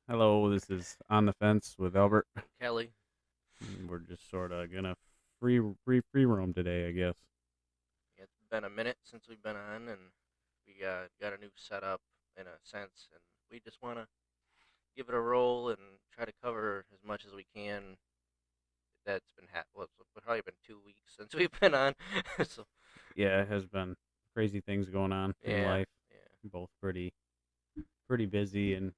Hello, this is On the Fence with Albert. Kelly. We're just sort of gonna free roam today, I guess. It's been a minute since we've been on, and we got a new setup in a sense, and we just want to give it a roll and try to cover as much as we can. That's been well, it's probably been 2 weeks since we've been on, so Yeah, it has been crazy things going on in yeah, life. yeah, Both pretty busy and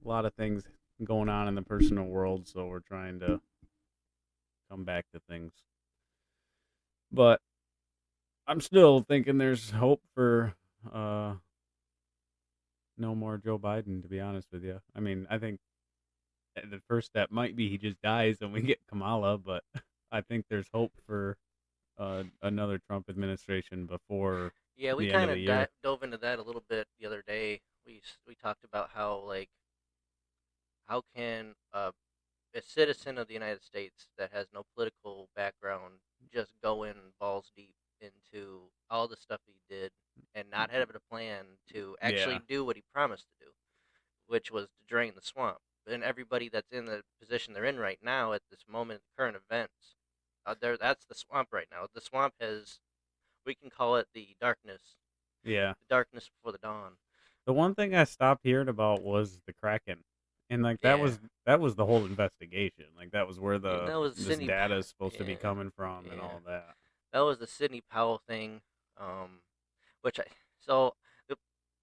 a lot of things going on in the personal world, so we're trying to come back to things. But I'm still thinking there's hope for uh no more Joe Biden, to be honest with you. I mean, I think the first step might be he just dies and we get Kamala, but I think there's hope for another Trump administration before yeah. We the end kind of the of year. dove into that a little bit the other day. We talked about how how can a citizen of the United States that has no political background just go in balls deep into all the stuff he did and not have a plan to actually Yeah, do what he promised to do, which was to drain the swamp. And everybody that's in the position they're in right now at this moment, current events, that's the swamp right now. The swamp has, we can call it yeah. the darkness before the dawn. The one thing I stopped hearing about was the Kraken, and like Yeah, that was the whole investigation. Like that was where yeah, the that was this Sidney. data is supposed to be Yeah, coming from and yeah, all that. that was the Sidney Powell thing. Um, which I so the,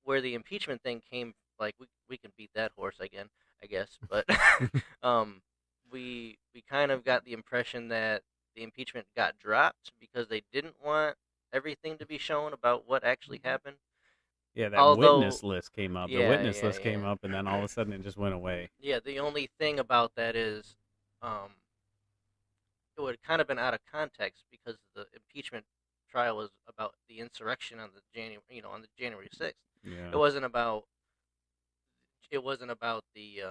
where the impeachment thing came, like we can beat that horse again, I guess, but um we kind of got the impression that the impeachment got dropped because they didn't want everything to be shown about what actually happened. Yeah, that Although, witness list came up. The yeah, witness yeah, list came yeah. up, and then all of a sudden it just went away. Yeah, the only thing about that is um it would have kind of been out of context because the impeachment trial was about the insurrection on the January 6th. It Yeah, wasn't about it wasn't about the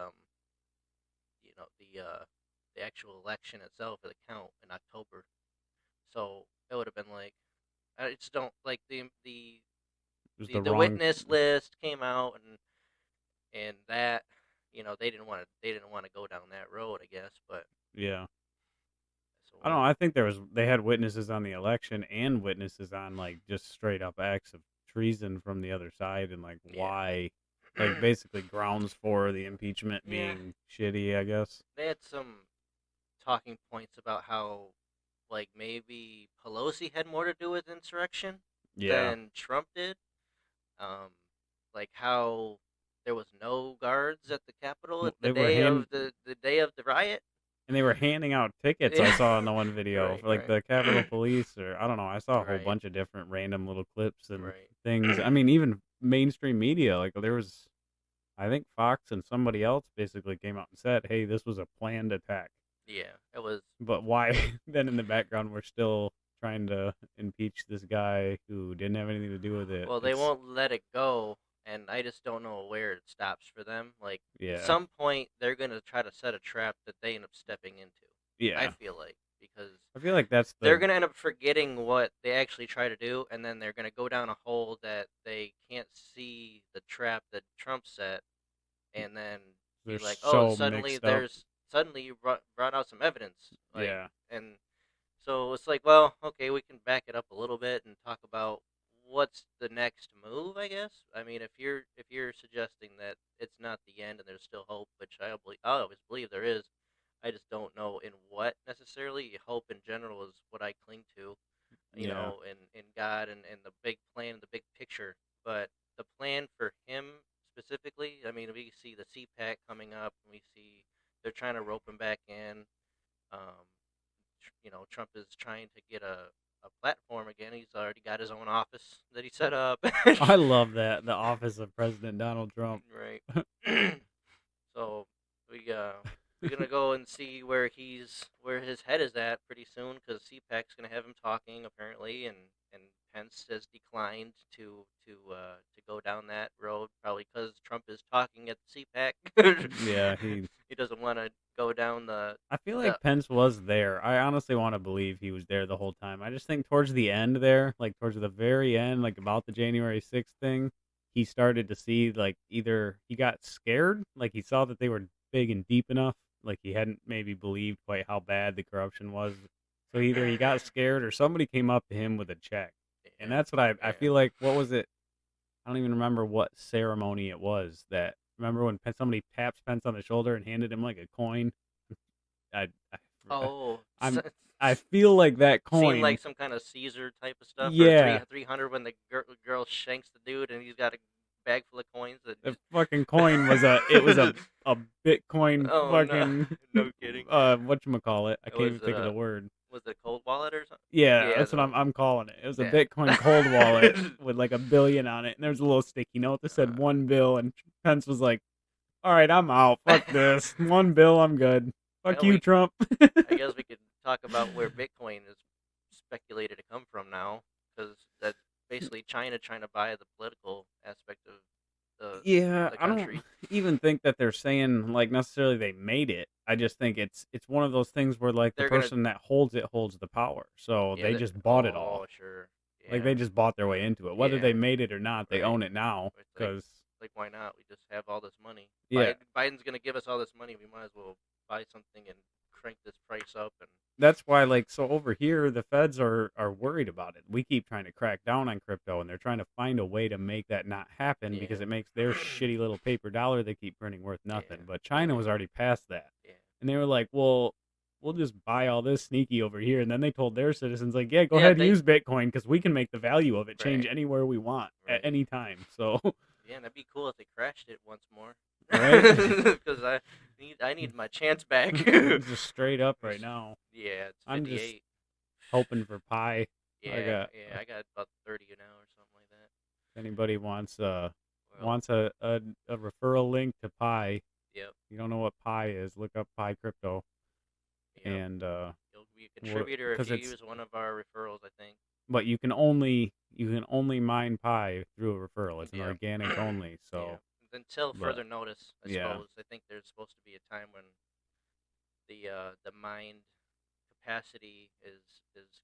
actual election itself or the count in October. So it would have been like I just don't like it was the the wrong. witness list came out, and that they didn't want to go down that road, I guess. But Yeah, so I don't know. I think they had witnesses on the election and witnesses on like just straight up acts of treason from the other side and like yeah, why, like basically grounds for the impeachment yeah, being shitty. I guess. they had some talking points about how like maybe Pelosi had more to do with insurrection Yeah, than Trump did. Um, like how there was no guards at the Capitol at They were hand the day of the riot. and they were handing out tickets. I Yeah, saw in the one video right, for like the Capitol right, Police or I don't know. I saw a whole right, bunch of different random little clips and things. I right. mean, even mainstream media like there was. I think Fox and somebody else basically came out and said, "Hey, this was a planned attack." Yeah, it was. But why then in the background we're still trying to impeach this guy who didn't have anything to do with it? Well, they It's won't let it go, and I just don't know where it stops for them. Like, yeah. some point they're gonna try to set a trap that they end up stepping into. I Yeah. feel like because I feel like that's they're the gonna end up forgetting what they actually try to do, and then they're gonna go down a hole that they can't see the trap that Trump set, and then they're be like, oh, so mixed up. suddenly you brought out some evidence, like, Yeah. and so it's like, well, okay, we can back it up a little bit and talk about what's the next move, I guess. I mean, if you're suggesting that it's not the end and there's still hope, which I always believe there is, I just don't know in what necessarily. Hope in general is what I cling to, Yeah. in God and the big plan, the big picture. But the plan for him specifically, I mean, we see the CPAC coming up, and we see they're trying to rope him back in. Um, Trump is trying to get a platform again. He's already got his own office that he set up. I love that. The office of President Donald Trump. Right. So we we're gonna go and see where his head is at pretty soon because CPAC's gonna have him talking apparently, and Pence has declined to go down that road probably because Trump is talking at the CPAC. Yeah, he He doesn't want to go down I feel the like Pence was there. I honestly want to believe he was there the whole time. I just think towards the end there, like towards the very end, like about the January 6th thing, he started to see like either he got scared, like he saw that they were big and deep enough, like he hadn't maybe believed quite how bad the corruption was. So either he got scared or somebody came up to him with a check. And Yeah, that's what I yeah. feel like. What was it? I don't even remember what ceremony it was. That remember when somebody taps Pence on the shoulder and handed him like a coin. I, I Oh, I'm I feel like that seemed coin. like some kind of Caesar type of stuff, or Yeah, 300 when the girl shanks the dude and he's got a bag full of coins that the just. fucking coin was a Bitcoin Oh no, fucking no kidding. whatchamacallit. I can't Was even it think of the a word. was it a cold wallet or something? Yeah, Yeah, that's what I'm calling it. It was a yeah. Bitcoin cold wallet with like $1 billion on it, and there's a little sticky note that said Uh, $1 bill, and Pence was like, "All right, I'm out. Fuck this. $1 bill, I'm good. Fuck well, you, Trump." I guess we could talk about where Bitcoin is speculated to come from now, because that's basically China trying to buy the political aspect of the Yeah, the I don't country. even think that they're saying like necessarily they made it. I just think it's one of those things where like the They're gonna, person that holds it holds the power. So yeah. they just bought it all. Oh, sure. Like Yeah, they just bought their way into it. Whether yeah. they made it or not, they Right. own it now. It's Because like why not? We just have all this money. yeah, Biden's gonna give us all this money. We might as well buy something and crank this price up. And that's why like so over here the feds are worried about it. We keep trying to crack down on crypto, and they're trying to find a way to make that not happen because yeah, it makes their shitty little paper dollar they keep printing worth nothing. yeah, But China was already past that. yeah, And they were like, "Well, we'll just buy all this sneaky over here." And then they told their citizens like, "Yeah, go yeah. ahead and use Bitcoin because we can make the value of it change Right, anywhere we want at right. any time." So, Yeah, that'd be cool if they crashed it once more. right? Because I need my chance back. Just straight up right Just- now. yeah, it's I'm just 58. hoping for pie. I Yeah, got yeah, I got about 30 now or something like that. if anybody wants Well, a referral link to Pi. yep, You don't know what Pi is? Look up Pi Crypto, yep. and You'll be a contributor if because you it's use one of our referrals, I think. but you can only mine Pi through a referral. It's an Yep. organic only. Yeah. So, Until but further notice, I yeah, suppose. I think there's supposed to be a time when the mind capacity is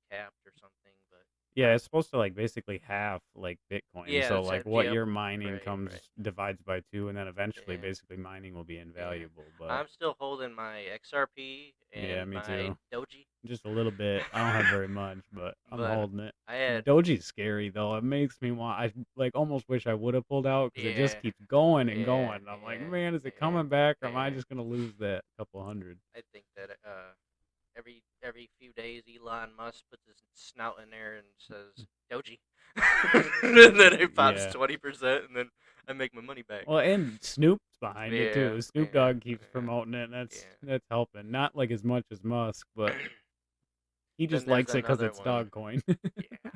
capped or something, but yeah, it's supposed to like basically half like Bitcoin. yeah, So that's like it. what Yep. you're mining Right, comes right. divides by two, and then eventually Yeah, basically mining will be yeah. invaluable. But I'm still holding my XRP yeah, and me my too. Doji. Just a little bit. I don't have very much, but I'm But holding it. I had, Doji's scary though. It makes me want. I like almost wish I would have pulled out because it just yeah, keeps going and yeah, going. I'm like, yeah, man, is it yeah, coming back, or am I yeah. just gonna lose that couple hundred? I think that every few days Elon Musk puts his snout in there and says Doji, and then it pops Yeah. 20%, and then I make my money back. Well, and Snoop's behind it Yeah, too. Snoop yeah, Dogg keeps promoting it, and yeah, that's helping. Not like as much as Musk, but yeah. he Then just there's likes it because another it's one. dog coin. Yeah,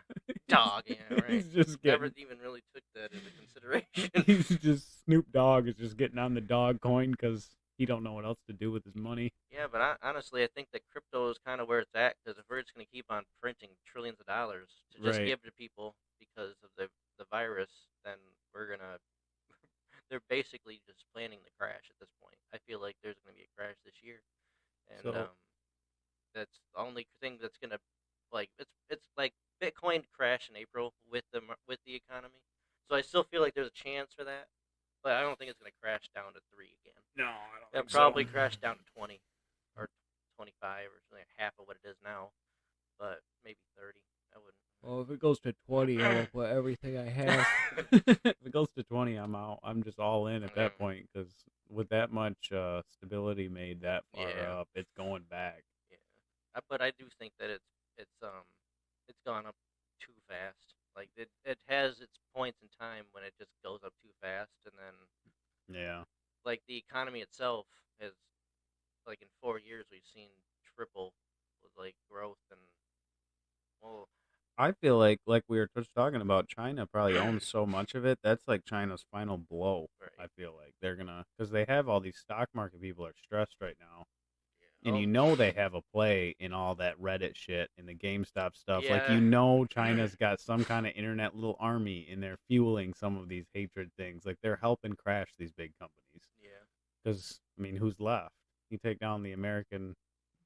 dog. Yeah, right. He's just Never getting. even really took that into consideration. He's just Snoop Dogg is just getting on the dog coin because he don't know what else to do with his money. Yeah, but honestly, I think that crypto is kind of where it's at, because if we're just going to keep on printing trillions of dollars to just Right. give to people because of the virus, then we're gonna. They're basically just planning the crash at this point. I feel like there's going to be a crash this year, and So that's the only thing that's gonna, like, it's like Bitcoin crash in April with the economy. So I still feel like there's a chance for that, but I don't think it's gonna crash down to 3 again. no, I don't It'll think probably so. crash down to 20 or 25 or something, like half of what it is now, but maybe 30. I wouldn't. Well, if it goes to 20, I will put everything I have. If it goes to 20, I'm out. I'm just all in at Yeah, that point because with that much stability made that far yeah, up, it's going back. yeah. But I do think that it's gone up too fast. Like it has its points in time when it just goes up too fast, and then Yeah. like the economy itself has, like, in 4 years we've seen triple with like growth. And well, I feel like we were just talking about China probably owns so much of it. That's like China's final blow. I right, feel like they're gonna because they have all these stock market people are stressed right now, yeah, and oh you know they have a play in all that Reddit shit and the GameStop stuff. Like you yeah, know China's got some kind of internet little army and they're fueling some of these hatred things. Like they're helping crash these big companies. yeah, Because I mean, who's left? You take down the American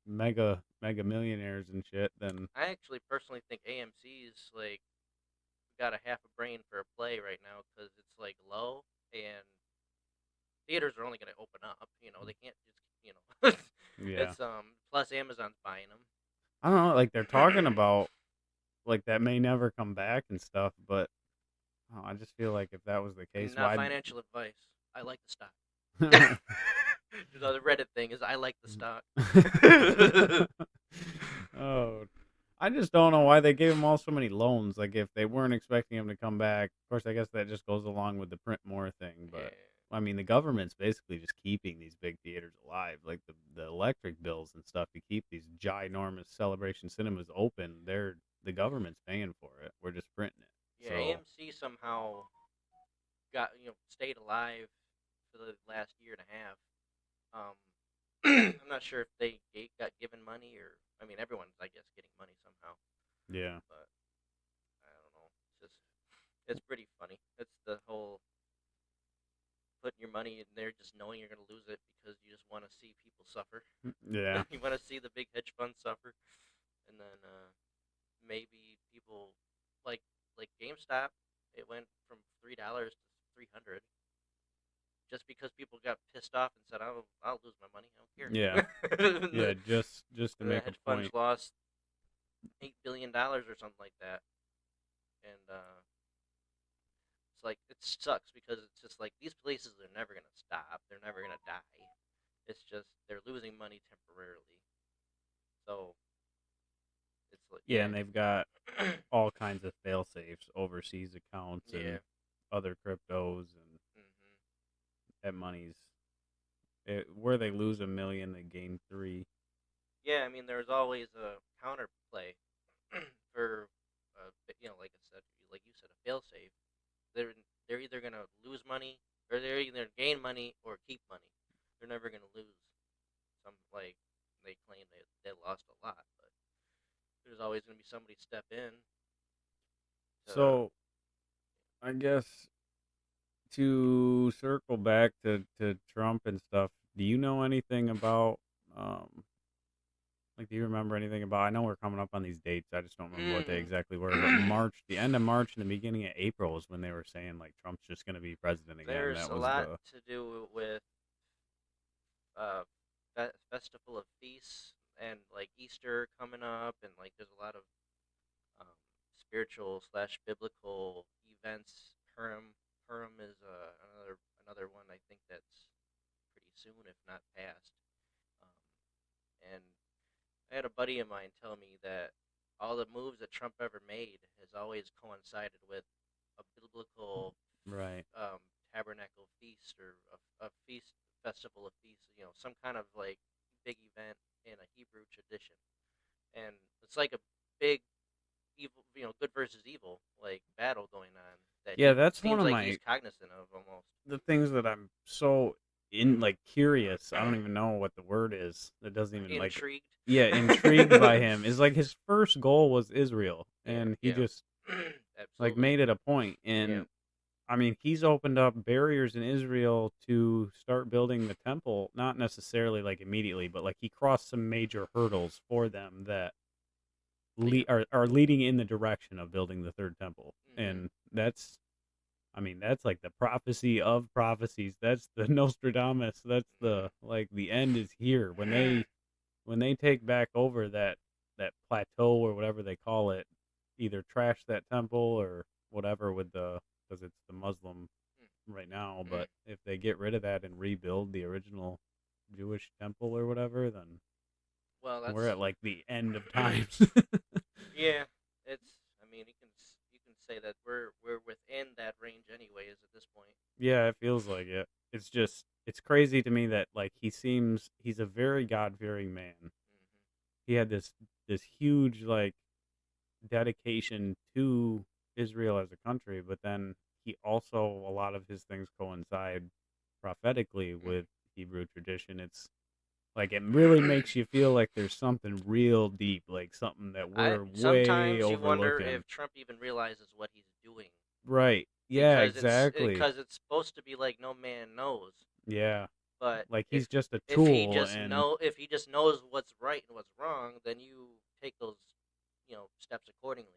mega millionaires and shit, then I actually personally think AMC's like got a half a brain for a play right now because it's like low and theaters are only going to open up. They can't just Yeah. it's plus Amazon's buying I don't know. Like they're talking them. about like that may never come back and stuff, but I just feel like if that was the case, Not why? financial advice. I like the stock. The Reddit thing is I like the stock. Oh, I just don't know why they gave him all so many loans. Like if they weren't expecting him to come back, of course, I guess that just goes along with the print more thing. Yeah. But I mean, the government's basically just keeping these big theaters alive, like the electric bills and stuff to keep these ginormous Celebration cinemas open. The government's paying for it. We're just printing it. Yeah, So AMC somehow got stayed alive for the last year and a half. I'm not sure if they got given money or I mean everyone's I guess getting money somehow, yeah, but I don't know. It's pretty funny. It's the whole putting your money in there just knowing you're gonna lose it because you just want to see people suffer. yeah, You want to see the big hedge funds suffer, and then maybe people like like GameStop. It went from $3 to 300 just because people got pissed off and said, "I'll lose my money. I don't yeah, care." yeah. Just to The make a hedge funds point. lost $8 billion or something like that, and it's like it sucks because it's just like these places are never gonna stop. They're never gonna die. It's just they're losing money temporarily. So it's like Yeah, and they've got all kinds of fail safes, overseas accounts, yeah. and other cryptos, and Hmm. that money's where they lose 1 million, they gain three. Yeah, I mean, there's always a counterplay for, like I said, like you said, a failsafe. They're they're either gonna lose money or they're either gain money or keep money. They're never gonna lose. Some like they claim they lost a lot, but there's always gonna be somebody step in to. So I guess to circle back to Trump and stuff, do you know anything about um like do you remember anything about I know we're coming up on these dates, I just don't remember what they exactly were, but March, the end of March and the beginning of April is when they were saying like Trump's just gonna be president again. There's That a was lot the to do with uh, festival of feasts and like Easter coming up, and like there's a lot of um, spiritual slash biblical events. Purim is another one I think that's pretty soon, if not past. Um, and I had a buddy of mine tell me that all the moves that Trump ever made has always coincided with a biblical right. um, tabernacle feast or a feast festival of feasts. Some kind of like big event in a Hebrew tradition, and it's like a big evil, good versus evil like battle going on that Yeah, he that's one seems of like he's my cognizant of almost. the things that I'm so in like curious. I don't even know what the word is. It doesn't even like Intrigued. yeah, intrigued by him is like his first goal was Israel, Yeah, and he yeah, just like absolutely. made it a point. Yeah. And I mean, he's opened up barriers in Israel to start building the temple, not necessarily like immediately, but like he crossed some major hurdles for them that Yeah. are leading in the direction of building the third temple. Hmm. And that's I mean, that's like the prophecy of prophecies. That's the Nostradamus. That's the like the end is here. When they take back over that plateau or whatever they call it, either trash that temple or whatever with the because it's the Muslim right now, Hmm. but if they get rid of that and rebuild the original Jewish temple or whatever, then Well, we're that's at like the end of times. yeah. It's. I mean, you can say that we're within that range anyways at this point. Yeah, it feels like it. It's just it's crazy to me that like he's a very God fearing man. Hmm. He had this huge like dedication to Israel as a country, but then he also a lot of his things coincide prophetically with Hebrew tradition. It's like it really makes you feel like there's something real deep, like something that I we're way sometimes you wonder overlooking. if Trump even realizes what he's doing Right. Yeah, because it's exactly. because it's supposed to be like no man knows, Yeah. but Like if he's just a if he tool just and know if he just knows what's right and what's wrong, then you take those steps accordingly.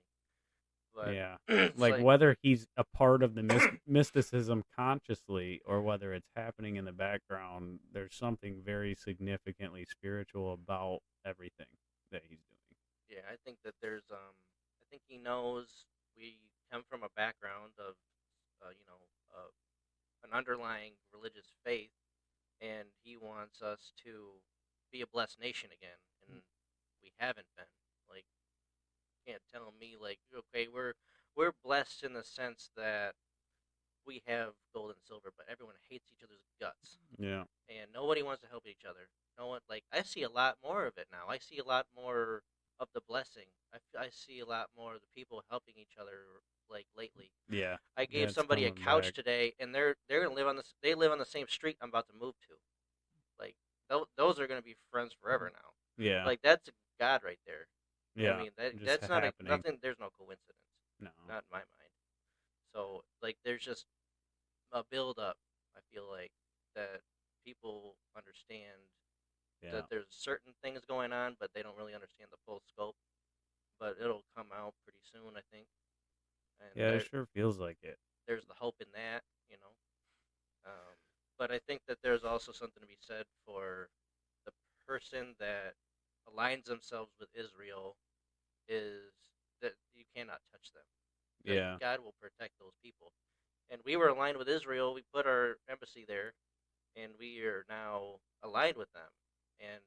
But Yeah. it's Like like, whether he's a part of the mysticism consciously or whether it's happening in the background, there's something very significantly spiritual about everything that he's doing. yeah, I think that I think he knows we come from a background of, you know, an underlying religious faith, and he wants us to be a blessed nation again, and we haven't been. Like, you can't tell me like, okay, we're blessed in the sense that we have gold and silver, but everyone hates each other's guts, Yeah. and nobody wants to help each other. No one, like, I see a lot more of it now. I see a lot more of the blessing. I see a lot more of the people helping each other, like, lately. Yeah. I gave That's somebody a coming couch back. today, and they're gonna live on this. They live on the same street I'm about to move to. Like, those are gonna be friends forever now. Yeah. Like, that's God right there. I Yeah. mean, Just that's not a happening. nothing. There's no coincidence, No. not in my mind. So, like, there's just a build up. I feel like that people understand Yeah. that there's certain things going on, but they don't really understand the full scope. But it'll come out pretty soon, I think. And Yeah, it sure feels like it. there's the hope in that, you know. Um, but I think that there's also something to be said for the person that aligns themselves with Israel is that you cannot touch them. That Yeah. God will protect those people. And we were aligned with Israel. We put our embassy there, and we are now aligned with them. And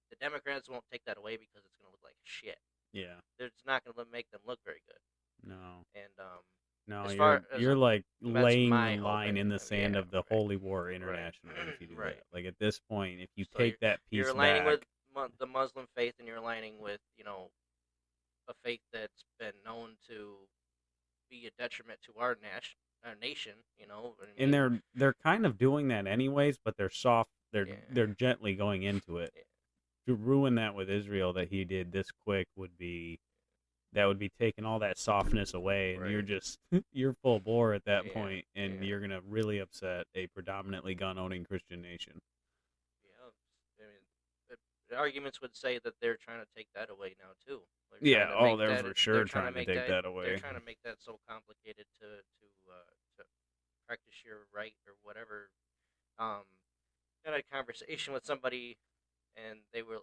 the Democrats won't take that away because it's going to look like shit. Yeah. It's not going to make them look very good. No. And No, as far as you're like that's laying the my hope, line in the anyway. sand Yeah, of the right, Holy War right, internationally if you do right. that. Like at this point, if you So take that you're piece aligning with back, the Muslim faith, and you're aligning with, you know, a faith that's been known to be a detriment to our nation. You know what I and mean? they're kind of doing that anyways, but they're soft. Yeah, They're gently going into it. yeah, To ruin that with Israel that he did this quick would be taking all that softness away, and you're right. just you're full bore at that Yeah, point, and yeah, you're gonna really upset a predominantly gun owning Christian nation. yeah. I mean, the arguments would say that they're trying to take that away now too. They're trying Yeah, to oh, make they're that. for They're sure trying to trying to make take that. that They're away. trying to make that so complicated to practice your right or whatever. Um, I had a conversation with somebody, and they were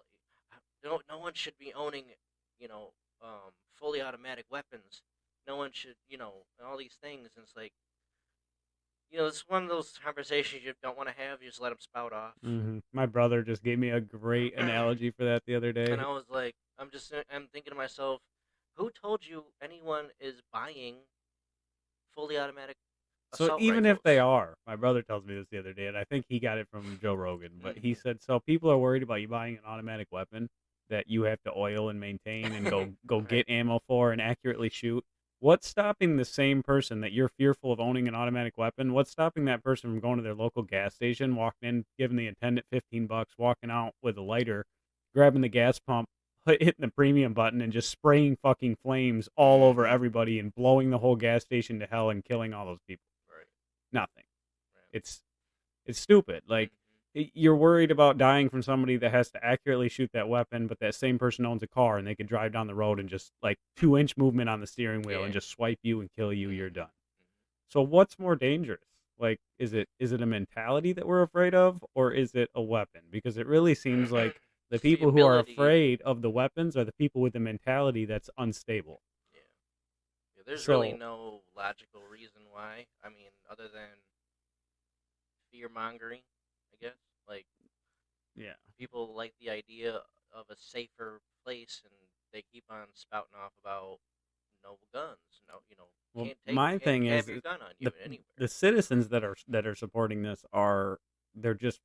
like, no one should be owning, you know, fully automatic weapons. No one should, you know, and all these things. And it's like, you know, it's one of those conversations you don't want to have. You just let them spout off. My brother just gave me a great analogy for that the other And day. I was like, I'm thinking to myself, who told you anyone is buying fully automatic So assault even if they rifles? are, my brother tells me this the other day, and I think he got it from Joe Rogan, but he Mm-hmm. said so people are worried about you buying an automatic weapon that you have to oil and maintain and go Right. get ammo for and accurately shoot. What's stopping the same person that you're fearful of owning an automatic weapon? What's stopping that person from going to their local gas station, walking in, giving the attendant $15, walking out with a lighter, grabbing the gas pump, hitting the premium button, and just spraying fucking flames all over Mm-hmm. everybody and blowing the whole gas station to hell and killing all those people? Right. Nothing. Right. It's stupid. Like Mm-hmm. you're worried about dying from somebody that has to accurately shoot that weapon, but that same person owns a car and they could drive down the road and just like 2 inch movement on the steering wheel and Yeah. just swipe you and kill you. You're Mm-hmm. done. So what's more dangerous? Like, is it a mentality that we're afraid of, or is it a weapon? Because it really seems Mm-hmm. like the It's the people who are ability. afraid of the weapons are the people with the mentality that's unstable. Yeah. Yeah. There's really So no logical reason why. I mean, other than fear mongering, I guess. Like, yeah. people like the idea of a safer place, and they keep on spouting off about no guns. No, you know, Well, my can't thing have is your gun on you the anywhere. the citizens that are supporting this are they're just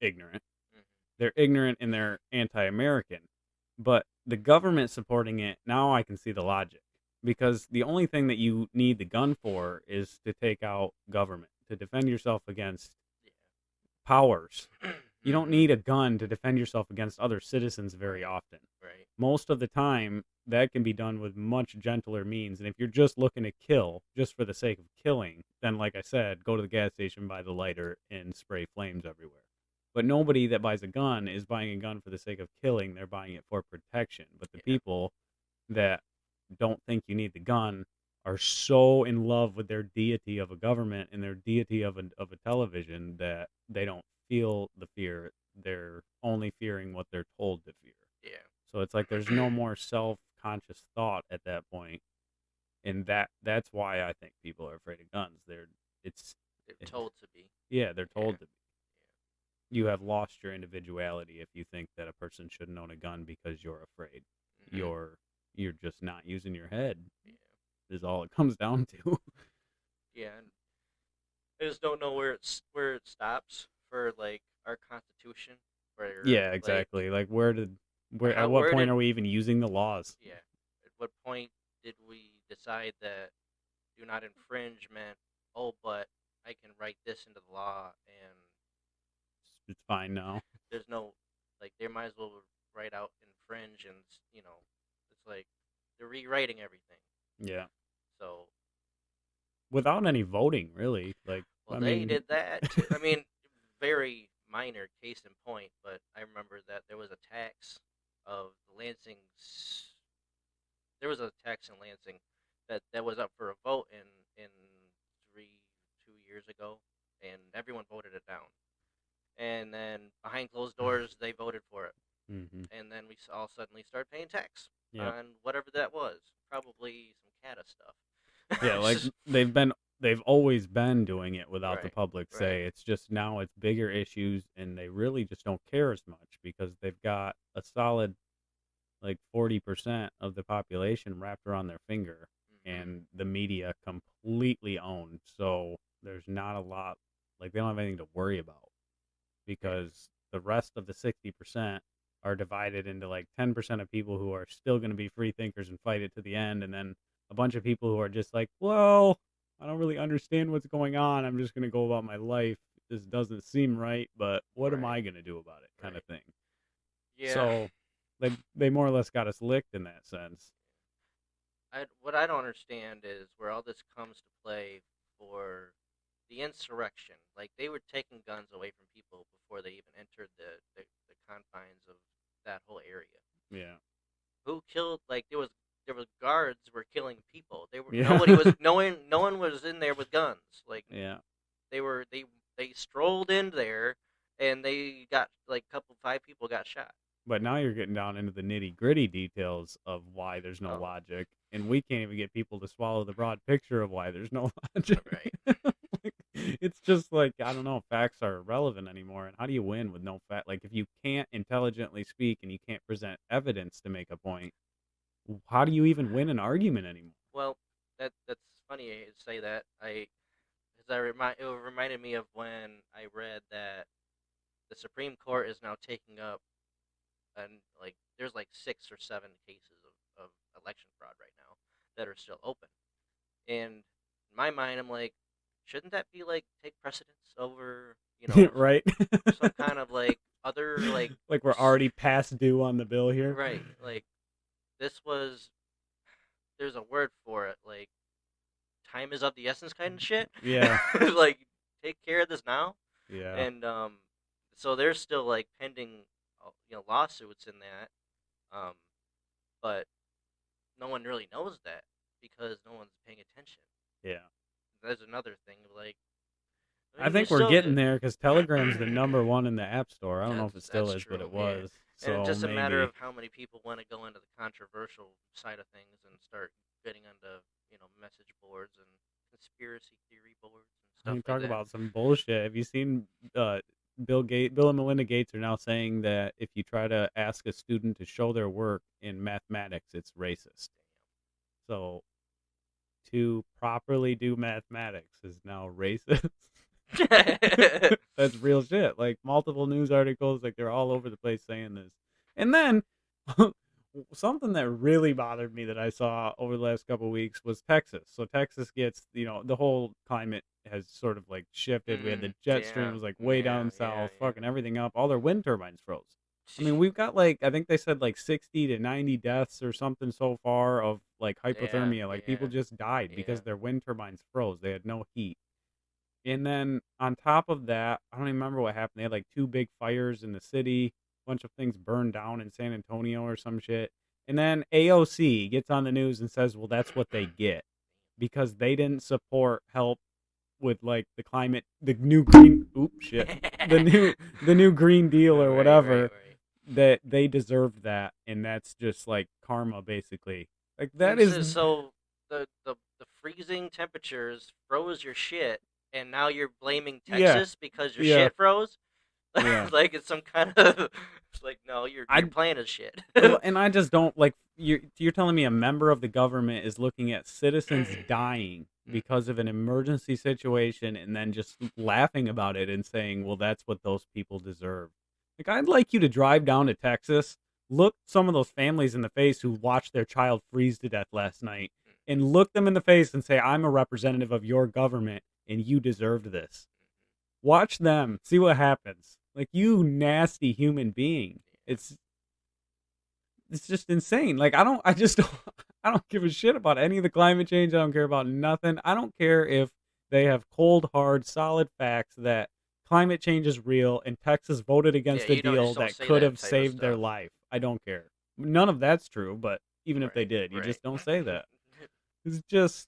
ignorant. Mm-hmm. They're ignorant and they're anti-American. But the government supporting it, now I can see the logic. Because the only thing that you need the gun for is to take out government, to defend yourself against powers. Yeah. You don't need a gun to defend yourself against other citizens very Right. often. Right. Most of the time, that can be done with much gentler means. And if you're just looking to kill, just for the sake of killing, then, like I said, go to the gas station, buy the lighter, and spray flames everywhere. But nobody that buys a gun is buying a gun for the sake of killing. They're buying it for protection. But the Yeah. people that don't think you need the gun are so in love with their deity of a government and their deity of a television that they don't feel the fear. They're only fearing what they're told to fear. So it's like there's no Yeah. more self-conscious thought at that point, and that's why I think people are afraid of guns. It's They're it, told to be. yeah, they're Yeah. told to be. You have lost your individuality if you think that a person shouldn't own a gun because you're afraid. Hmm. You're you're just not using your head. Yeah. Is all it comes down to. Yeah. And I just don't know where it stops for like our Constitution, where Yeah, like exactly. Like where at how what where point did are we even using the laws? yeah at what point did we decide that do not infringe meant, oh, but I can write this into the law, and It's fine now. there's no, like, they might as well write out infringe, and it's like they're rewriting everything. Yeah. So, Without any voting, really. Like, well, I they mean, did that too. I mean, very minor case in point, but I remember that there was a tax of Lansing's. There was a tax in Lansing that was up for a vote in 2 years ago, and everyone voted it down. And then behind closed doors, they voted for it, hmm and then we all suddenly started paying tax yeah. on whatever that was, probably some CATA Yeah, stuff. like they've always been doing it without the Right, public right, say. It's just now it's bigger issues and they really just don't care as much because they've got a solid like 40% of the population wrapped around their finger hmm, and the media completely owned. So there's not a lot, like they don't have anything to worry about yeah, because the rest of the 60% are divided into like 10% of people who are still going to be free thinkers and fight it to the end, and then a bunch of people who are just like, well, I don't really understand what's going on. I'm just going to go about my life. This doesn't seem right, but what am right, I going to do about it? Kind of right, thing. yeah. So they more or less got us licked in that sense. What I don't understand is where all this comes to play for the insurrection. Like, they were taking guns away from people before they even entered the confines of that whole area. Yeah. Who killed? Like, there was guards were killing people. They were Yeah. nobody was no one was in there with guns. Like, Yeah. they strolled in there, and they got like five people got shot. But now you're getting down into the nitty gritty details of why there's no Oh, logic, and we can't even get people to swallow the broad picture of why there's no logic. right. Like, it's just like I don't know, facts are irrelevant anymore. And how do you win with no fact? Like if you can't intelligently speak and you can't present evidence to make a point, how do you even win an argument anymore? Well, that's funny you say that. It reminded me of when I read that the Supreme Court is now taking up, and like there's like 6 or 7 cases of election fraud right now that are still open. And in my mind, I'm like, shouldn't that be like take precedence over Right? some kind of like other like Like we're already past due on the bill here. right, like this was, there's a word for it, like time is of the essence kind of shit. Yeah. Like, take care of this now. Yeah. And so there's still like pending lawsuits in that, but no one really knows that because no one's paying attention. Yeah. That's another thing, like, I you think we're still getting there because Telegram's the number one in the App Store. I don't know if it still that's is, but true, it yeah. was. And it's So just a matter maybe. of how many people want to go into the controversial side of things and start getting onto message boards and conspiracy theory boards and I stuff mean, like talk that. about some bullshit. Have you seen Bill and Melinda Gates are now saying that if you try to ask a student to show their work in mathematics, it's racist. So to properly do mathematics is now racist. Damn. That's real shit. Like multiple news articles, like they're all over the place saying this. And then something that really bothered me that I saw over the last couple of weeks was Texas. So Texas gets, the whole climate has sort of like shifted. We had the jet stream Yeah, was like way yeah, down yeah, south, fucking everything up. All their wind turbines froze. I yeah. mean, we've got like I think they said like 60 to 90 deaths or something so far of like Yeah, hypothermia. Like people yeah, just died yeah. because their wind turbines froze. They had no heat. And then on top of that, I don't even remember what happened. They had like two big fires in the city. A bunch of things burned down in San Antonio or some shit. And then AOC gets on the news and says, well, that's what they get because they didn't support help with like the climate, the new green, the new Green Deal or Right, right, whatever, right. that they deserved that. And that's just like karma, basically. Like that And is, so the freezing temperatures froze your shit, and now you're blaming yeah, Texas because your yeah, shit froze. yeah. Like it's some kind of it's like no, I your plan is shit. and I just don't like you're telling me a member of the government is looking at citizens dying because of an emergency situation and then just laughing about it and saying, "Well, that's what those people deserve." Like I'd like you to drive down to Texas, look some of those families in the face who watched their child freeze to death last night and look them in the face and say, "I'm a representative of your government and you deserved this." Watch them, see what happens. Like you nasty human being. It's just insane. Like I just don't, I don't give a shit about any of the climate change. I don't care about nothing. I don't care if they have cold, hard, solid facts that climate change is real and Texas voted Yeah, against a you don't deal just don't that say could that have type of saved their stuff. life. I don't care. None of that's true, but even if they Right, did, you right. just don't say that. It's just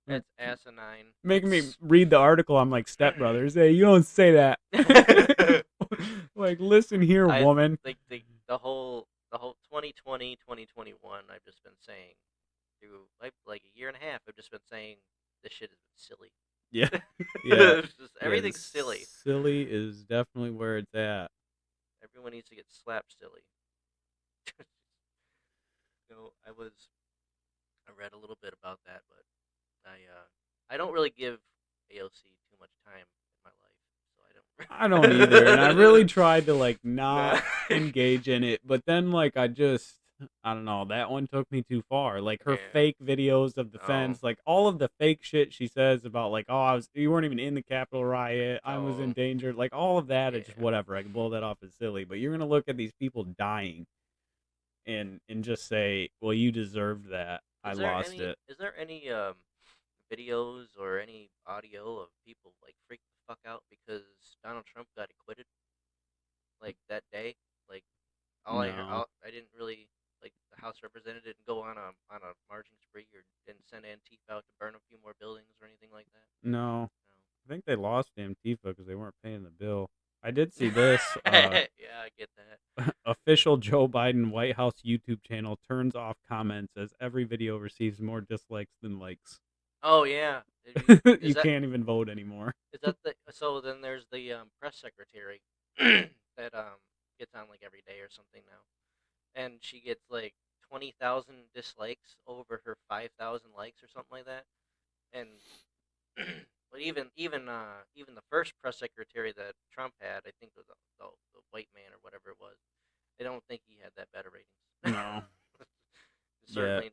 like, That's asinine. making me It's read the article. I'm like, Step Brothers, hey, you don't say that. Like, listen here, I woman. think the whole 2020 2021 I've just been saying through like a year and a half I've just been saying this shit is silly. Yeah, yeah. It's just Yeah, everything's silly. silly is definitely where it's at. Everyone needs to get slapped silly. I read a little bit about that, but I don't really give AOC too much time in my life, so I don't either, and I I really tried to like don't. not engage in it, but then like I don't know, that one took me too far. Like her Yeah. fake videos of the Oh. fence, like all of the fake shit she says about like, oh, you weren't even in the Capitol riot, I was in Oh. danger, like all of that is just Yeah. whatever. I can blow that off as silly, but you're gonna look at these people dying and just say, well, you deserved that. I Is there lost any it. is there any videos or any audio of people like freak the fuck out because Donald Trump got acquitted like that day? Like No, I didn't really like the House representative didn't go on a marching spree or didn't send Antifa out to burn a few more buildings or anything like that. no. I think they lost Antifa because they weren't paying the bill. I did No. see this. Yeah, I get that. Official Joe Biden White House YouTube channel turns off comments as every video receives more dislikes than likes. Oh yeah. Is You that can't even vote anymore. the so then there's the press secretary that gets on like every day or something now, and she gets like 20,000 dislikes over her 5,000 likes or something like that, and but even the first press secretary that Trump had, I think was the white man or whatever it was. I don't think he had that better ratings. No. Yeah, Certainly,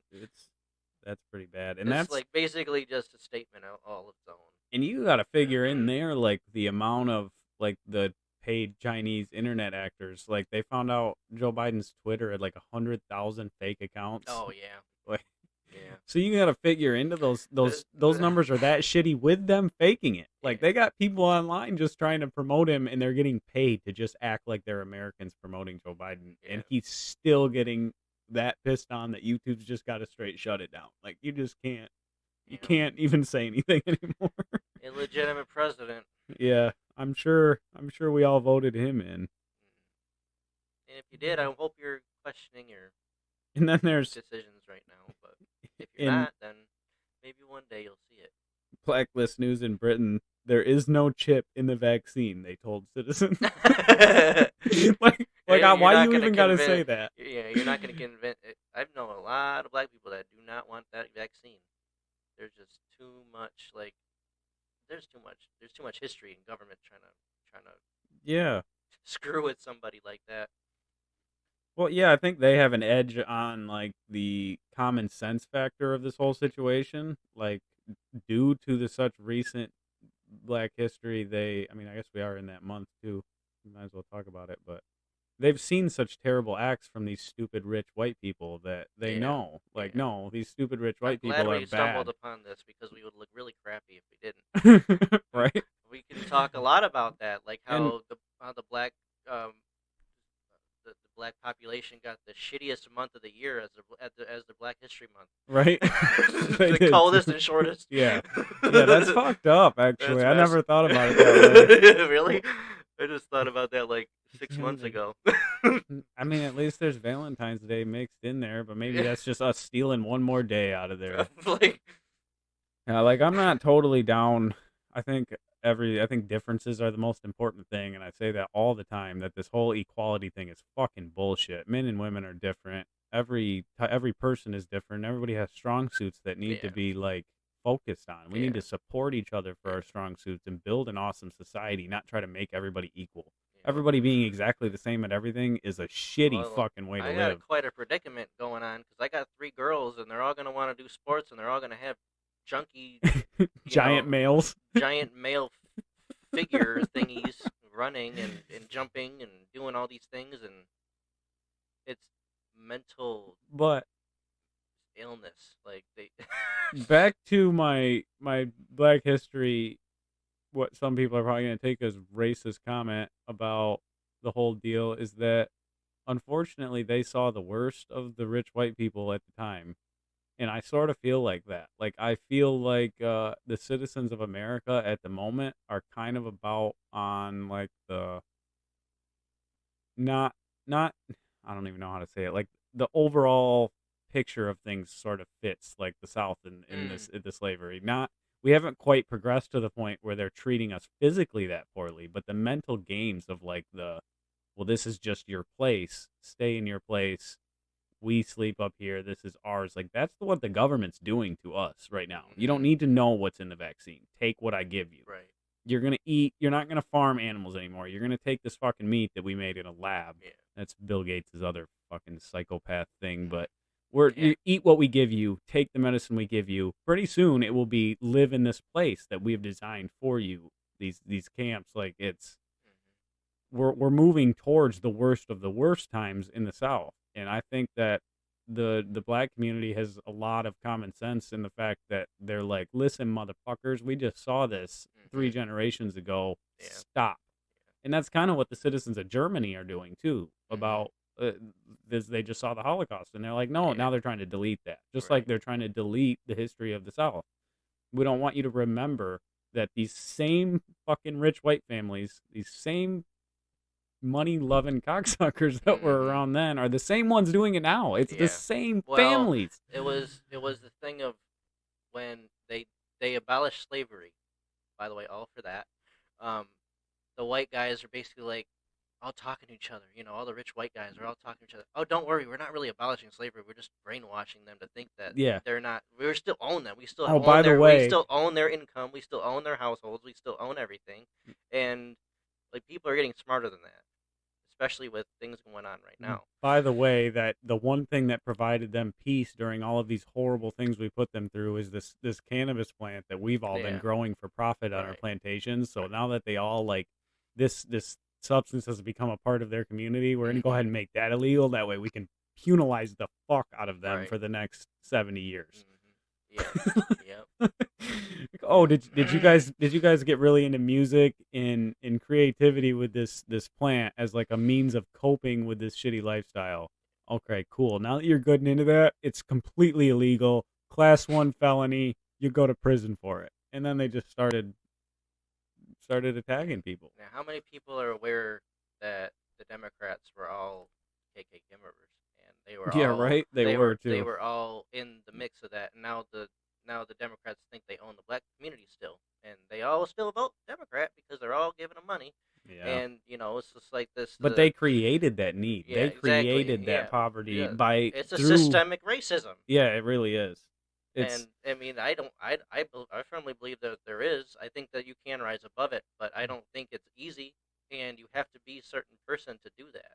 that's pretty bad. And it's that's like basically just a statement all its own. and you got to figure in there like the amount of like the paid Chinese internet actors. Like they found out Joe Biden's Twitter had like 100,000 fake accounts. Oh yeah, Like, yeah. so you got to figure into those numbers are that shitty with them faking it. Like Yeah. they got people online just trying to promote him, and they're getting paid to just act like they're Americans promoting Joe Biden, Yeah. and he's still getting that pissed on that YouTube's just got to straight shut it down. Like you just can't, you Yeah. can't even say anything anymore. Illegitimate president. Yeah, I'm sure. I'm sure we all voted him in. And if you did, I hope you're questioning your And then there's decisions right now. But if you're in not, then maybe one day you'll see it. Blacklist News in Britain, there is no chip in the vaccine. They told citizens. like, You're why not you gonna even got to convince. say that? Yeah, you're not going to convince. I've known a lot of black people that do not want that vaccine. There's just too much. Like, there's too much. There's too much history in government trying to Yeah. screw with somebody like that. Well, yeah, I think they have an edge on like the common sense factor of this whole situation. Like, due to the such recent Black history, I mean, I guess we are in that month too. We might as well talk about it, but they've seen such terrible acts from these stupid rich white people that they Yeah, know, like, yeah. no, these stupid rich I'm white glad people we are stumbled bad, upon this because we would look really crappy if we didn't. right? We can talk a lot about that, like And how the black um the black population got the shittiest month of the year as the Black History Month. Right? They The did coldest too. and shortest. Yeah. Yeah, that's fucked up, actually. That's I messed. never thought about it that way. Really? I just thought about that like 6 months Like, ago. I mean, at least there's Valentine's Day mixed in there, but maybe Yeah. that's just us stealing one more day out of there. Like, Yeah, like I'm not totally down. I think I think differences are the most important thing, and I say that all the time. That this whole equality thing is fucking bullshit. Men and women are different. Every person is different. Everybody has strong suits that need to yeah, be like focused on. We need yeah, to support each other for yeah, our strong suits and build an awesome society, not try to make everybody equal. yeah. Everybody being exactly the same at everything is a shitty Well, fucking way to I got live. quite a predicament going on because I got 3 girls and they're all gonna want to do sports and they're all gonna have junky, you Giant know, males. giant male figure thingies running and jumping and doing all these things and it's mental But illness. Like they. back to my Black History, what some people are probably going to take as racist comment about the whole deal is that unfortunately they saw the worst of the rich white people at the time, and I sort of feel like that. Like I feel like the citizens of America at the moment are kind of about on like the not not I don't even know how to say it. Like the overall picture of things sort of fits like the South in Mm, this in the slavery. Not we haven't quite progressed to the point where they're treating us physically that poorly, but the mental games of like the well, this is just your place. Stay in your place. We sleep up here. This is ours. Like that's what the government's doing to us right now. You don't mm, need to know what's in the vaccine. Take what I give you. right. You're gonna eat. You're not gonna farm animals anymore. You're gonna take this fucking meat that we made in a lab. Yeah. That's Bill Gates' other fucking psychopath thing. Mm, But yeah. you eat what we give you. Take the medicine we give you. Pretty soon it will be live in this place that we have designed for you. These camps, like it's Mm-hmm. we're moving towards the worst of the worst times in the South, and I think that the black community has a lot of common sense in the fact that they're like, listen, motherfuckers, we just saw this three Mm-hmm. generations ago. Yeah. Stop. And that's kind of what the citizens of Germany are doing too. Mm-hmm. About this, they just saw the Holocaust, and they're like, no, Yeah. now they're trying to delete that, just like Right. they're trying to delete the history of the South. We don't want you to remember that these same fucking rich white families, these same money loving cocksuckers that were Mm-hmm. around then are the same ones doing it now. It's the Yeah. same Well, families. it was the thing of when they abolished slavery. By the way, all for that. Um, the white guys are basically like all talking to each other. You know, all the rich white guys are all talking to each other. Oh, don't worry, we're not really abolishing slavery. We're just brainwashing them to think that Yeah. they're not. We still own them. We still Oh, own by the their. We way, still own their income. We still own their households. We still own everything. And like people are getting smarter than that, especially with things going on right now. that the one thing that provided them peace during all of these horrible things we put them through is this cannabis plant that we've all been Yeah. growing for profit on our Right. plantations. So Right. now that they all like this substance has become a part of their community, we're gonna go Mm-hmm. ahead and make that illegal. That way we can penalize the fuck out of them Right. for the next 70 years. Mm-hmm. Yep. Yep. Oh, Yep. did you guys get really into music and creativity with this plant as like a means of coping with this shitty lifestyle? Okay, cool. Now that you're good and into that, it's completely illegal, class 1 felony. You go to prison for it. And then they just started attacking people. Now, how many people are aware that the Democrats were all KKK members, and they were Yeah, all right. They were they too. were all in the mix of that. And now the Democrats think they own the black community still, and they all still vote Democrat because they're all giving them money. Yeah. And it's just like this. But they created that need. Yeah, They exactly. created that Yeah, poverty yeah. by It's a through systemic racism. yeah, it really is. It's And I mean, I don't, I firmly believe that there is. I think that you can rise above it, but I don't think it's easy. And you have to be a certain person to do that.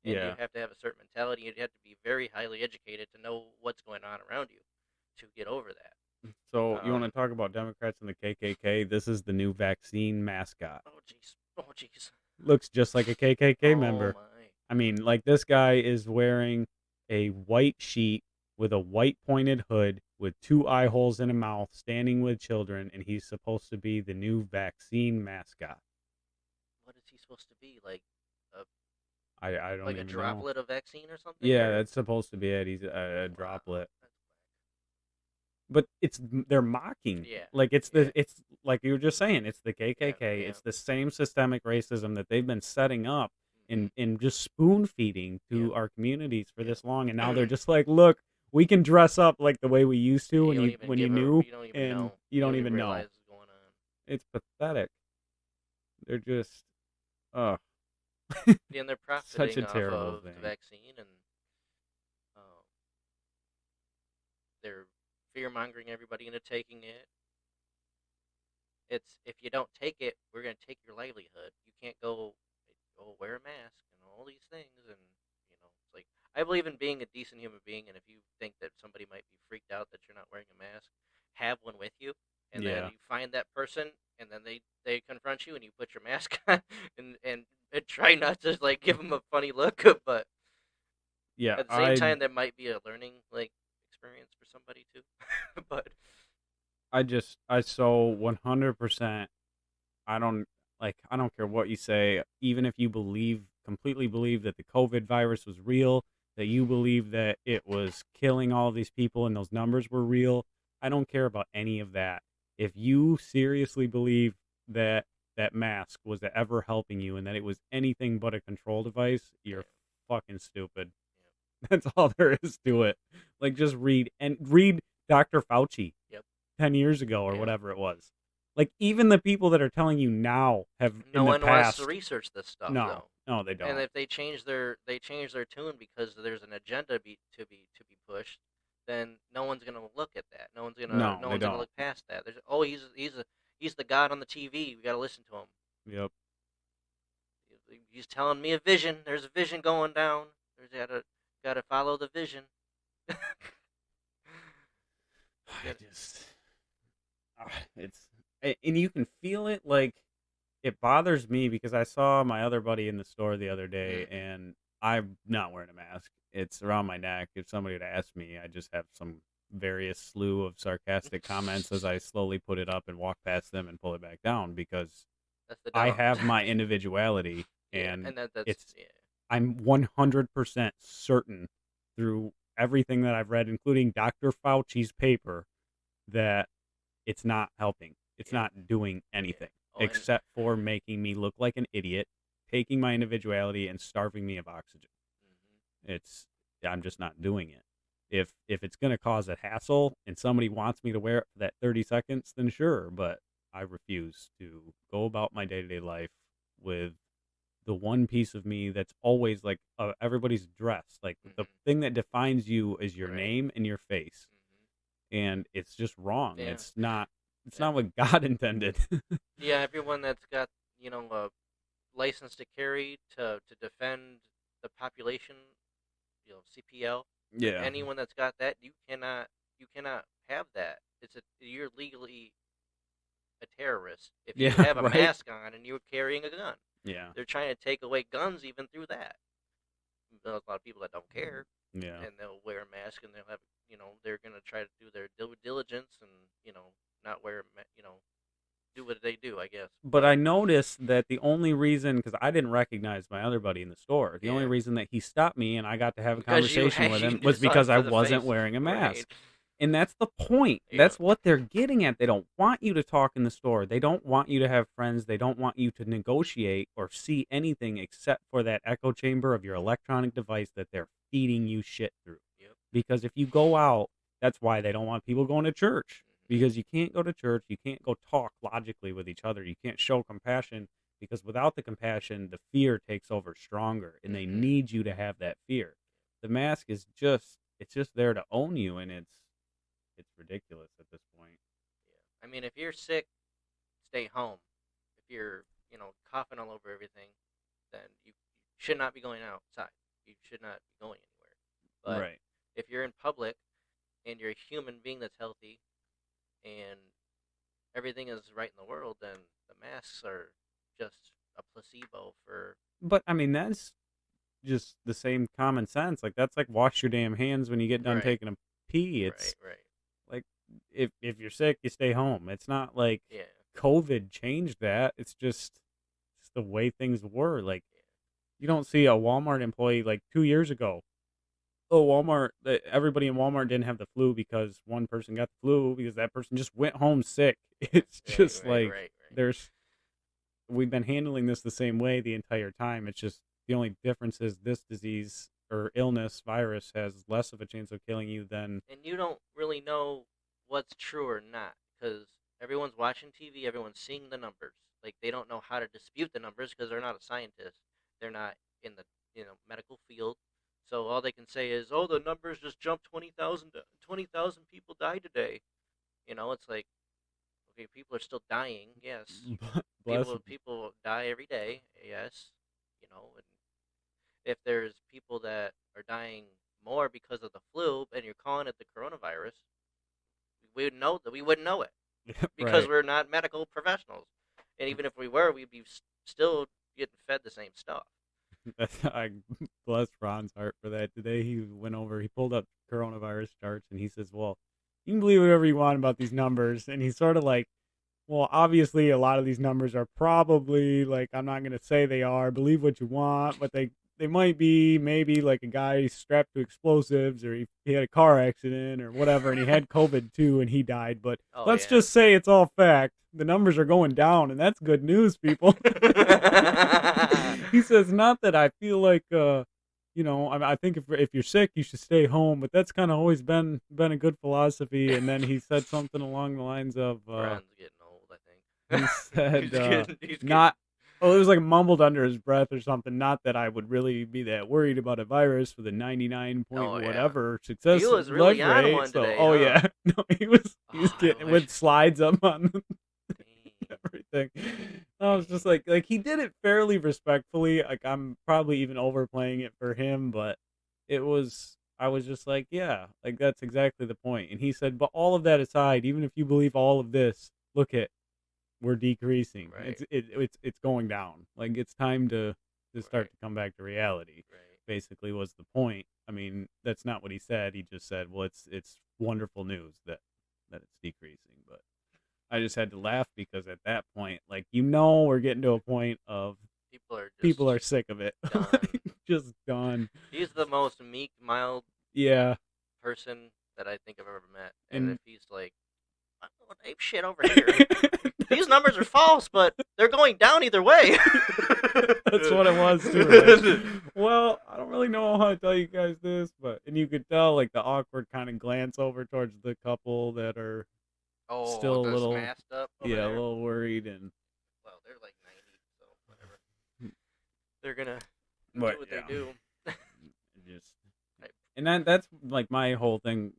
And you yeah. have to have a certain mentality. You have to be very highly educated to know what's going on around you to get over that. So you want to talk about Democrats and the KKK? This is the new vaccine mascot. Oh jeez. Oh jeez. Looks just like a KKK Oh member. my. I mean, like this guy is wearing a white sheet with a white pointed hood with 2 eye holes in a mouth, standing with children, and he's supposed to be the new vaccine mascot. What is he supposed to be like? A I don't Like a even know. droplet of vaccine or something, Yeah, or that's supposed to be it. He's a wow, droplet. that's But they're mocking. yeah, Like yeah, it's like you were just saying, it's the yeah, KKK. yeah, It's the same systemic racism that they've been setting up mm-hmm, and just spoon feeding yeah, to our communities for this long, and now yeah. they're just like, look, we can dress up like the way we used to You don't even when you give a, knew, you don't even and know, you you don't don't even even know. realize what's going on. It's pathetic. They're just uh Yeah, and they're such profiting a off terrible of the thing. vaccine, and um, they're fear mongering everybody into taking it. It's if you don't take it, we're gonna take your livelihood. You can't go wear a mask and all these things, and it's like I believe in being a decent human being, and if you think that somebody might be freaked out that you're not wearing a mask, have one with you, and then Yeah. you find that person, and then they confront you, and you put your mask on, and try not to like give them a funny look, but Yeah, at the same time, that might be a learning like experience for somebody too. But I so 100%. I don't I don't care what you say, even if you completely believe that the COVID virus was real, that you believe that it was killing all these people and those numbers were real. I don't care about any of that. If you seriously believe that that mask was ever helping you and that it was anything but a control device, yeah, you're fucking stupid. yeah, That's all there is to it. Like just read Dr. Fauci yep, 10 years ago or yeah. whatever it was. Like even the people that are telling you now have No in the one wants to past. research this stuff No, though. no, they And don't. if they change their tune because there's an agenda to be pushed, then no one's gonna look at that. No one's gonna No, no they one's gonna don't. look past that. There's he's the god on the TV. We gotta listen to him. Yep. He's telling me a vision. There's a vision going down. There's gotta follow the vision. I Get it? just it's and you can feel it like it bothers me because I saw my other buddy in the store the other day Mm-hmm. and I'm not wearing a mask. It's around my neck. If somebody would ask me, I just have some various slew of sarcastic comments as I slowly put it up and walk past them and pull it back down because That's the I down. have my individuality Yeah, and and that's it's yeah. I'm 100% certain through everything that I've read, including Dr. Fauci's paper, that it's not helping. It's Yeah, not doing yeah. anything Oh, and except for making me look like an idiot, taking my individuality and starving me of oxygen. hmm It's I'm just not doing it. If it's going to cause a hassle and somebody wants me to wear it for that 30 seconds, then sure, but I refuse to go about my day-to-day life with the one piece of me that's always like everybody's dress. Like the hmm thing that defines you is your right. name and your face, hmm and it's just wrong. Yeah. It's not. It's Uh, not what God intended. yeah, everyone that's got a license to carry to defend the population, CPL. Yeah. Anyone that's got that, you cannot have that. You're legally a terrorist if you Yeah. have a Right. mask on and you're carrying a gun. Yeah. They're trying to take away guns even through that. There's a lot of people that don't care, Yeah. and they'll wear a mask, and they're gonna try to do their diligence, and not wear do what they do, I guess. But But I noticed that the only reason, because I didn't recognize my other buddy in the store, the only yeah, reason that he stopped me and I got to have a because you conversation with you him was just saw it because I for the wasn't face, wearing a right? mask. And that's the point. Yeah. That's what they're getting at. They don't want you to talk in the store. They don't want you to have friends. They don't want you to negotiate or see anything except for that echo chamber of your electronic device that they're feeding you shit through. Yep. Because if you go out, that's why they don't want people going to church. hmm Because you can't go to church. You can't go talk logically with each other. You can't show compassion because without the compassion, the fear takes over stronger and they hmm need you to have that fear. The mask is it's just there to own you and it's ridiculous at this point. Yeah. I mean, if you're sick, stay home. If you're, coughing all over everything, then you should not be going outside. You should not be going anywhere. But Right. if you're in public and you're a human being that's healthy and everything is right in the world, then the masks are just a placebo for. But I mean that's just the same common sense. Like that's like wash your damn hands when you get done Right, taking a pee. right, It's right. like if you're sick, you stay home. It's not like Yeah, COVID changed that. It's just the way things were. Like yeah. You don't see a Walmart employee like 2 years ago. Oh, everybody in Walmart didn't have the flu because one person got the flu because that person just went home sick. It's Right, just right, like right, there's we've been handling this the same way the entire time. It's just the only difference is this disease or illness virus has less of a chance of killing you than and you don't really know what's true or not because everyone's watching TV, everyone's seeing the numbers. Like they don't know how to dispute the numbers because they're not a scientist. They're not in the medical field. So all they can say is, "Oh, the numbers just jumped 20,000 people died today." It's like, okay, people are still dying. Yes, bless. people die every day. Yes, and if there's people that are dying more because of the flu and you're calling it the coronavirus, we wouldn't know it because Right. we're not medical professionals. And even if we were, we'd be still getting fed the same stuff. I bless Ron's heart for that. Today he pulled up coronavirus charts and he says, "Well, you can believe whatever you want about these numbers." And he's sort of like, "Well, obviously a lot of these numbers are probably like I'm not going to say they are. Believe what you want, but they might be maybe like a guy strapped to explosives or he had a car accident or whatever and he had COVID too and he died, but Oh let's yeah. just say it's all fact. The numbers are going down and that's good news, people." He says, "Not that I feel like, I think if you're sick, you should stay home, but that's kind of always been a good philosophy." And then he said something along the lines of, Ron's getting old, I he think. said, He's getting. not, oh, it was like mumbled under his breath or something. Not that I would really be that worried about a virus with a 99 point Oh yeah. whatever He success was life really on rate. one So, today, oh huh? yeah, no, he was Oh, I getting wish. with slides up on Dang, everything. I was just dang. like he did it fairly respectfully. Like I'm probably even overplaying it for him, but I was just like, yeah, like that's exactly the point. And he said, but all of that aside, even if you believe all of this, look at we're decreasing. Right, It's going down. Like it's time to start right, to come back to reality. right. Basically was the point. I mean, that's not what he said. He just said, well, it's wonderful news that it's decreasing, but I just had to laugh because at that point, like we're getting to a point of People are people just are sick of it, done. just done. He's the most meek, mild Yeah, person that I think I've ever met. And if and he's like, "I'm doing ape shit over here. These numbers are false, but they're going down either way." that's what it was too. Like, well, I don't really know how to tell you guys this, but and you could tell like the awkward kind of glance over towards the couple that are Oh, still a the little, masked up over yeah, a there. little worried and, Well, they're like 90, so whatever. They're gonna do but what they yeah, do. just I, and that's like my whole thing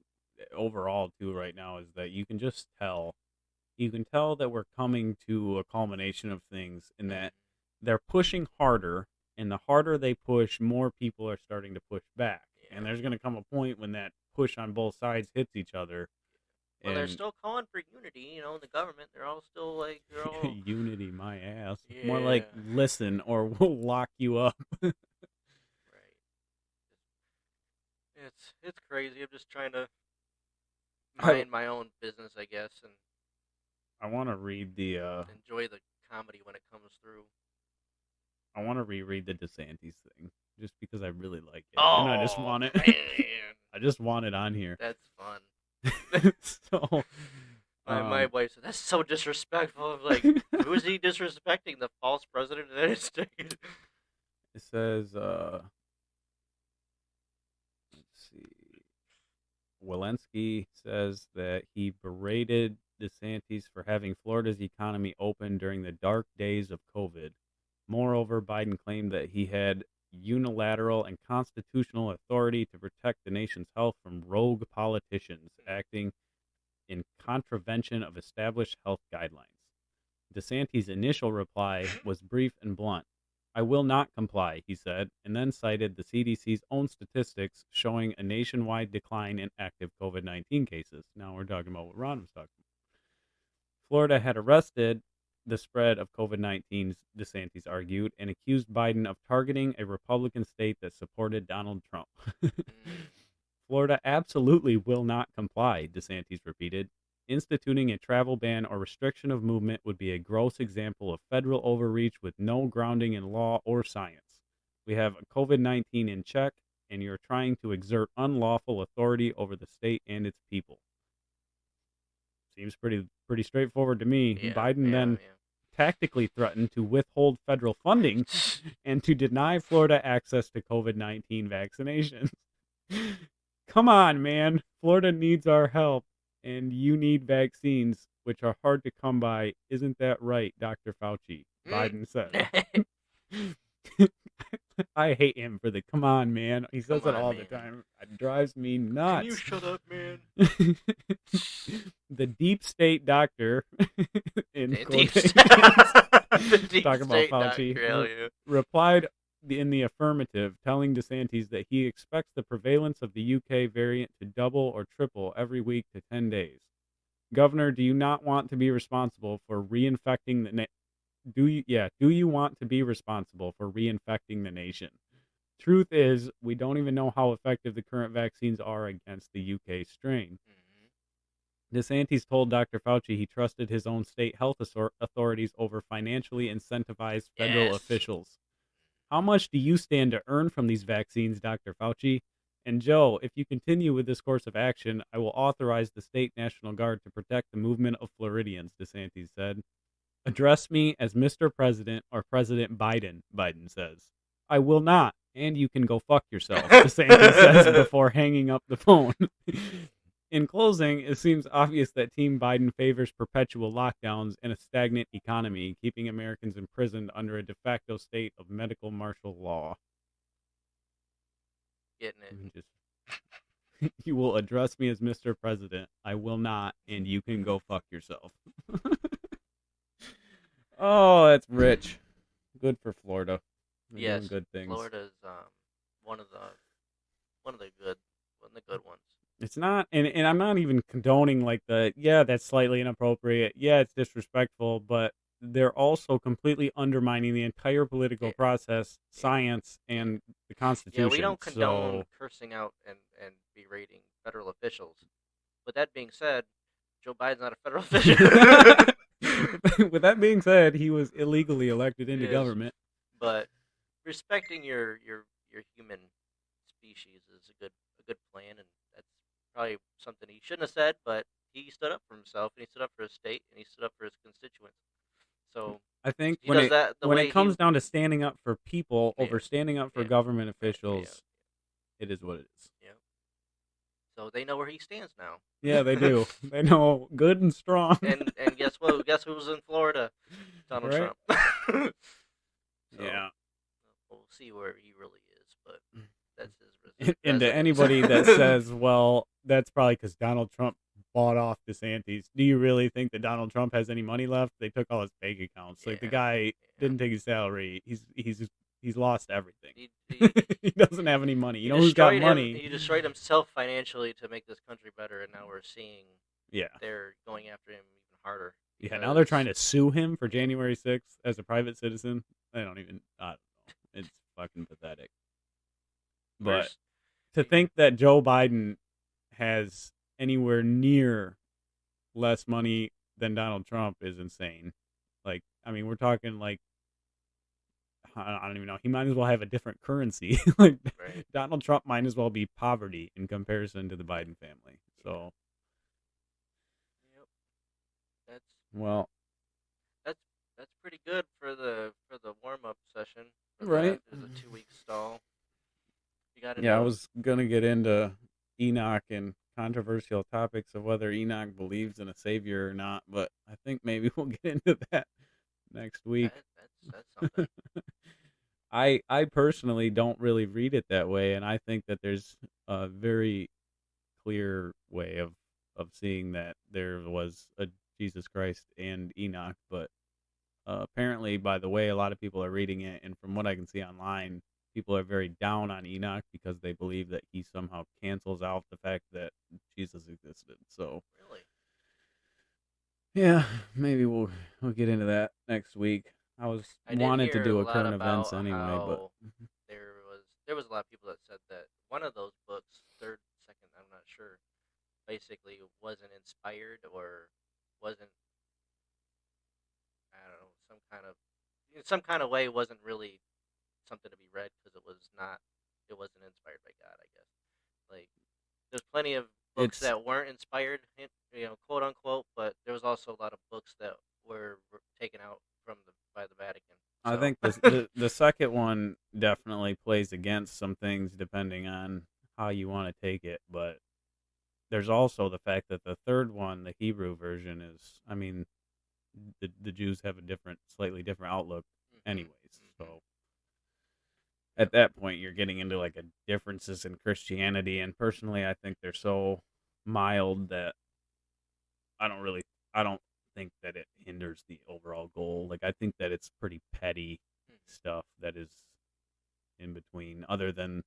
overall too right now is that you can tell that we're coming to a culmination of things in mm, that they're pushing harder and the harder they push more people are starting to push back and yeah. there's going to come a point when that push on both sides hits each other Well, they're and still calling for unity. The government. They're all still like they're all. unity my ass more like Yeah. listen or we'll lock you up. Right. It's crazy. I'm just trying to I, mind my own business, I guess, and I want to read the enjoy the comedy when it comes through. I want to reread the DeSantis thing just because I really like it and I just Oh want it. man, I just want it on here. that's fun. So, My um, wife said that's so disrespectful. I'm like, who is he disrespecting? The false president of the United States? it says, let's see. Walensky says that he berated DeSantis for having Florida's economy open during the dark days of COVID. Moreover, Biden claimed that he had unilateral and constitutional authority to protect the nation's health from rogue politicians acting in contravention of established health guidelines. DeSantis' initial reply was brief and blunt. I will not comply, he said, and then cited the CDC's own statistics showing a nationwide decline in active COVID 19 cases. Now we're talking about what Ron was talking about. Florida had arrested the spread of COVID 19, DeSantis argued, and accused Biden of targeting a Republican state that supported Donald Trump. Mm, Florida absolutely will not comply, DeSantis repeated. Instituting a travel ban or restriction of movement would be a gross example of federal overreach with no grounding in law or science. We have COVID-19 in check, and you're trying to exert unlawful authority over the state and its people. Seems pretty straightforward to me. Yeah, Biden yeah, then tactically threatened to withhold federal funding yeah. and to deny Florida access to COVID-19 vaccinations. Come on, man. Florida needs our help, and you need vaccines, which are hard to come by. Isn't that right, Dr. Fauci? Biden said. I hate him for the come on, man. He says Come it on, all the man. time. It drives me Can you nuts. shut up, man? The deep state doctor, in The deep quotations, the deep talking about state Fauci, doctor, hell yeah. replied in the affirmative, telling DeSantis that he expects the prevalence of the UK variant to double or triple every week to 10 days. Governor, do you not want to be responsible for reinfecting the do you want to be responsible for reinfecting the nation? Truth is, we don't even know how effective the current vaccines are against the UK strain. DeSantis told Dr. Fauci he trusted his own state health authorities over financially incentivized federal Yes. officials. How much do you stand to earn from these vaccines, Dr. Fauci? And Joe, if you continue with this course of action, I will authorize the state National Guard to protect the movement of Floridians, DeSantis said. Address me as Mr. President or President Biden, Biden says. I will not, and you can go fuck yourself, DeSantis says before hanging up the phone. In closing, it seems obvious that Team Biden favors perpetual lockdowns and a stagnant economy, keeping Americans imprisoned under a de facto state of medical martial law. Getting it. You will address me as Mr. President. I will not, and you can go fuck yourself. Oh, that's rich. Good for Florida. They're Yes, doing good things. Florida's one of the good ones. It's not, and I'm not even condoning like that's slightly inappropriate. Yeah, it's disrespectful, but they're also completely undermining the entire political process, science, and the Constitution. Yeah, we don't condone cursing out and berating federal officials. With that being said, Joe Biden's not a federal official. With that being said, he was illegally elected into Yes. government. But respecting your human species is a good plan, and that's probably something he shouldn't have said. But he stood up for himself, and he stood up for his state, and he stood up for his constituents. So I think he when does that the when way it comes down to standing up for people over Yeah. standing up for Yeah. government officials, it is what it is. Yeah. So they know where he stands now. Yeah, they do. They know good and strong. And guess what? Guess who was in Florida? Donald Right? Trump. So, Yeah. we'll see where he really is, but that's his And to residence. anybody that says, well, that's probably because Donald Trump bought off DeSantis. Do you really think that Donald Trump has any money left? They took all his bank accounts. Like the guy didn't take his salary. He's lost everything. He doesn't have any money. You know who's got money? He destroyed himself financially to make this country better, and now we're seeing they're going after him even harder. Yeah, now they're trying to sue him for January 6th as a private citizen. I don't know. It's fucking pathetic. But to think that Joe Biden has anywhere near less money than Donald Trump is insane. Like, I mean, we're talking like, I don't even know. He might as well have a different currency. Like, Donald Trump might as well be poverty in comparison to the Biden family. So, that's pretty good for the warm up session. Right. There's a 2-week stall. You got I was gonna get into Enoch and controversial topics of whether Enoch believes in a savior or not, but I think maybe we'll get into that next week. That's something. I personally don't really read it that way, and I think that there's a very clear way of seeing that there was a Jesus Christ and Enoch, but apparently by the way a lot of people are reading it, and from what I can see online, people are very down on Enoch because they believe that he somehow cancels out the fact that Jesus existed. So really, yeah, maybe we'll get into that next week. I wanted to do a current events anyway, but there was a lot of people that said that one of those books, third, second, I'm not sure, basically wasn't inspired or wasn't, I don't know, some kind of way wasn't really something to be read because it wasn't inspired by God, I guess. Like there's plenty of books It's that weren't inspired, quote unquote, but there was also a lot of books that were taken out from the by the Vatican. I So think the second one definitely plays against some things depending on how you want to take it, but there's also the fact that the third one, the Hebrew version, is, I mean, the Jews have a slightly different outlook, hmm anyways. hmm So at that point, you're getting into like a differences in Christianity, and personally, I think they're so mild that I don't really, I don't think that it hinders the overall goal. Like I think that it's pretty petty stuff that is in between, other than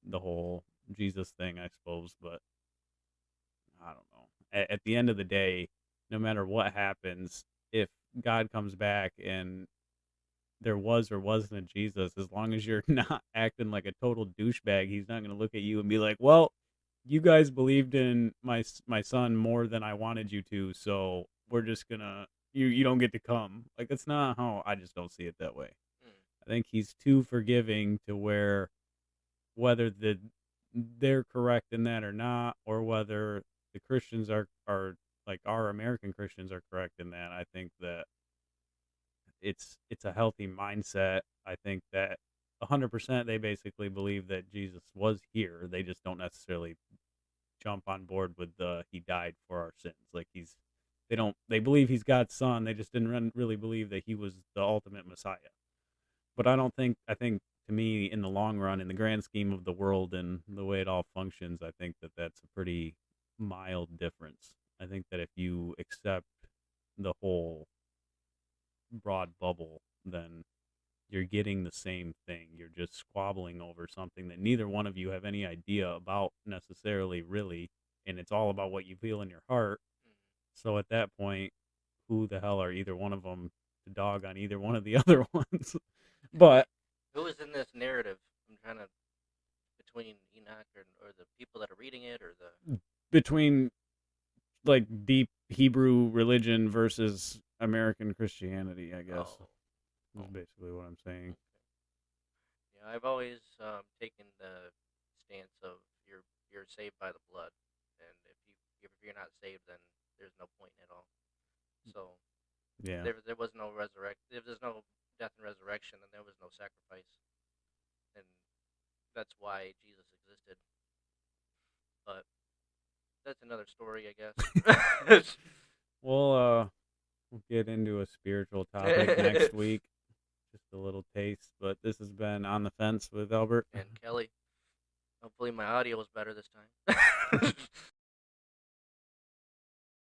the whole Jesus thing, I suppose. But I don't know. At the end of the day, no matter what happens, if God comes back and there was or wasn't a Jesus, as long as you're not acting like a total douchebag, he's not going to look at you and be like, "Well, you guys believed in my son more than I wanted you to, so we're just gonna you don't get to come." Like that's not how, I just don't see it that way. I think he's too forgiving to where, whether they're correct in that or not, or whether the Christians are like our American Christians are correct in that. I think that it's a healthy mindset. I think that 100% they basically believe that Jesus was here. They just don't necessarily jump on board with the he died for our sins. Like they believe he's God's son. They just didn't really believe that he was the ultimate Messiah. But I think to me, in the long run, in the grand scheme of the world and the way it all functions, I think that that's a pretty mild difference. I think that if you accept the whole broad bubble, then you're getting the same thing. You're just squabbling over something that neither one of you have any idea about necessarily, really, and it's all about what you feel in your heart. So at that point, who the hell are either one of them to dog on either one of the other ones? But who is in this narrative? I'm trying to between Enoch or the people that are reading it or the between like deep Hebrew religion versus American Christianity, I guess, oh is oh basically what I'm saying. okay. Yeah, I've always taken the stance of you're saved by the blood, and if you're not saved, then there's no point at all. So Yeah. there was no resurrect. If there's no death and resurrection, then there was no sacrifice, and that's why Jesus existed. But that's another story, I guess. We'll get into a spiritual topic next week. Just a little taste, but this has been On the Fence with Albert. And Kelly, hopefully my audio was better this time.